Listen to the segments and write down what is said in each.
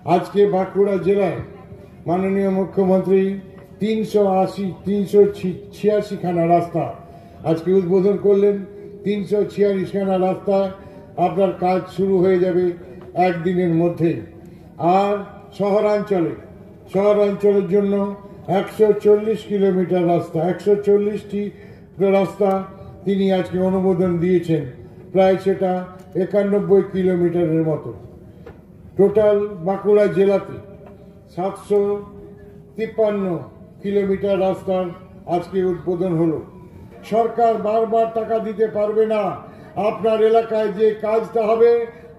আজকে বাঁকুড়া জেলায় মাননীয় মুখ্যমন্ত্রী 386 খানা রাস্তা আজকে উদ্বোধন করলেন। 346 খানা রাস্তায় আপনার কাজ শুরু হয়ে যাবে একদিনের মধ্যে। আর শহরাঞ্চলের জন্য 140 কিলোমিটার রাস্তা, 140টি রাস্তা তিনি আজকে অনুমোদন দিয়েছেন, প্রায় সেটা 91 কিলোমিটারের মতো। টোটাল বাঁকুড়া জেলাতে 753 কিলোমিটার রাস্তার আজকে উদ্বোধন হলো। সরকার বারবার টাকা দিতে পারবে না। আপনার এলাকায় যে কাজটা হবে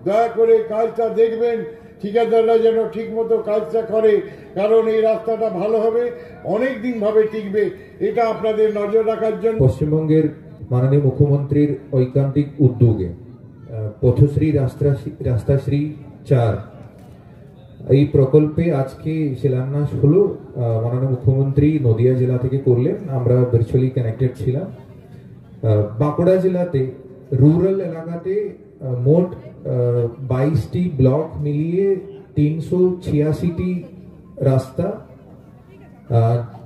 দয়া করে কাজটা দেখবেন, ঠিকাদাররা যেন ঠিক মতো কাজটা করে, কারণ এই রাস্তাটা ভালো হবে, অনেক দিন ভাবে টিকবে, এটা আপনাদের নজর রাখার জন্য। পশ্চিমবঙ্গের মাননীয় মুখ্যমন্ত্রীর ঐকান্তিক উদ্যোগে পথশ্রী রাস্তাশ্রী 4 এই প্রকল্পে আজকে শিলান্যাস হলো। মাননীয় মুখ্যমন্ত্রী নদিয়া জেলা থেকে করলেন, আমরা ভার্চুয়ালি কানেক্টেড ছিলাম। বাঁকুড়া জেলাতে রুরাল এলাকাতে মোট 22টি ব্লক মিলিয়ে 386টি রাস্তা,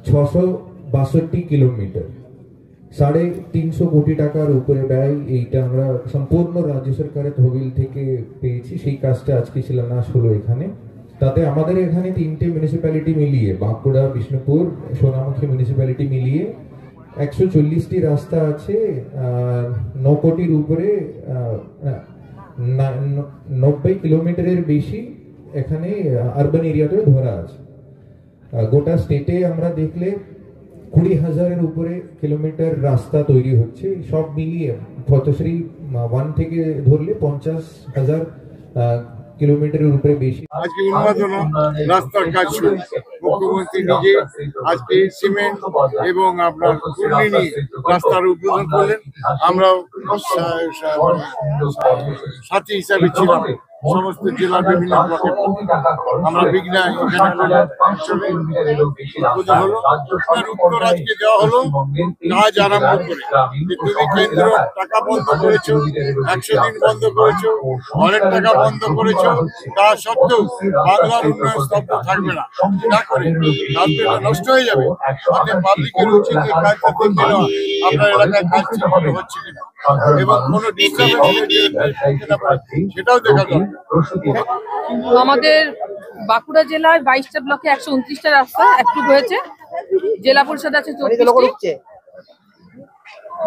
662 কিলোমিটার, 350 কোটি টাকার উপরে ব্যয়। এইটা আমরা সম্পূর্ণ রাজ্য সরকারের তহবিল থেকে পেয়েছি। সেই কাজটা আজকে শিলান্যাস হলো এখানে। তাতে আমাদের এখানে 3টে মিউনিসিপ্যালিটি মিলিয়ে, বাঁকুড়া, বিষ্ণুপুর, সোনামুখী মিউনিসিপ্যালিটি মিলিয়ে 140টি রাস্তা আছে। 9 কোটির উপরে 90 কিলোমিটারের বেশি এখানে আরবান এরিয়াতে ধরা আছে। গোটা স্টেটে আমরা দেখলে 20,000-এর উপরে কিলোমিটার রাস্তা তৈরি হচ্ছে। সব মিলিয়ে পথশ্রী 1 থেকে ধরলে 50,000 কিলোমিটারের উপরে বেশি। আজকে উন্মাদনা রাস্তার কাজ শুরু। মুখ্যমন্ত্রী নিজে আজকে সিমেন্ট এবং আপনার কুর্নি নিয়ে রাস্তার উদ্বোধন করলেন। আমরা সাথী হিসাবে ছিলাম সমস্ত জেলার বিভিন্ন ব্লকে। আমরা বিঘ্না উদ্বোধন হলো, তার উত্তর আজকে দেওয়া হলো কাজ আরম্ভ করে। তুমি কেন্দ্র টাকা বন্ধ করেছো, 100 দিন বন্ধ করেছো, অনেক টাকা বন্ধ করেছো, তা সত্ত্বেও বাংলার উন্নয়ন স্তব্ধ থাকবে না। না করে রাস্তাটা নষ্ট হয়ে যাবে। তাতে পাবলিকের উচিত কাজটা দেখে নেওয়া আপনার এলাকায় কাজ ঠিক মতো হচ্ছে কিনা এবং কোনো সেটাও দেখা দরকার। আমাদের বাঁকুড়া জেলায় 22টা ব্লকে 129টা রাস্তা অ্যাপ্রুভ হয়েছে। জেলা পরিষদ আছে 24টি,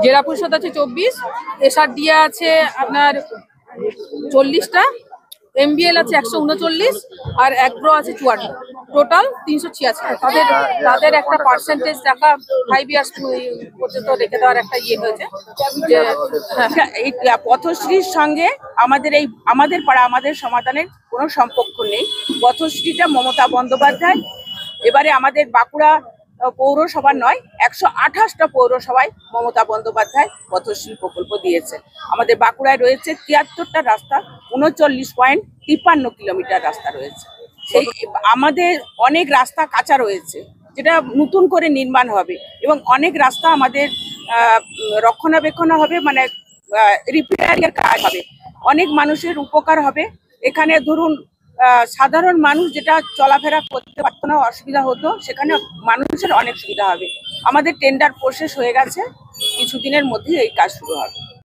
জেলা পরিষদ আছে 24, এসআরডিএ আছে আপনার 40টা, এমবিএল আছে 139 আর অ্যাগ্রো আছে 54, টোটাল 386। তাদের একটা পার্সেন্টেজ টাকা 5 ইয়ার্স পর্যন্ত রেখে দেওয়ার একটা ইয়ে হয়েছে। যে এই পথশ্রীর সঙ্গে আমাদের পাড়া আমাদের সমাধানের কোনো সম্পর্ক নেই। পথশ্রীটা মমতা বন্দ্যোপাধ্যায় এবারে আমাদের বাঁকুড়া পৌরসভা নয়, 128টা পৌরসভায় মমতা বন্দ্যোপাধ্যায় পথশ্রী প্রকল্প দিয়েছে। আমাদের বাঁকুড়ায় রয়েছে 73টা রাস্তা, 39.53 কিলোমিটার রাস্তা রয়েছে। সেই আমাদের অনেক রাস্তা কাঁচা রয়েছে, যেটা নতুন করে নির্মাণ হবে এবং অনেক রাস্তা আমাদের রক্ষণাবেক্ষণ হবে, মানে রিপেয়ারের কাজ হবে, অনেক মানুষের উপকার হবে। এখানে ধরুন সাধারণ মানুষ যেটা চলাফেরা করতে পারতো না, অসুবিধা হতো, সেখানে মানুষের অনেক সুবিধা হবে। আমাদের টেন্ডার প্রসেস হয়ে গেছে, কিছুদিনের মধ্যেই এই কাজ শুরু হবে।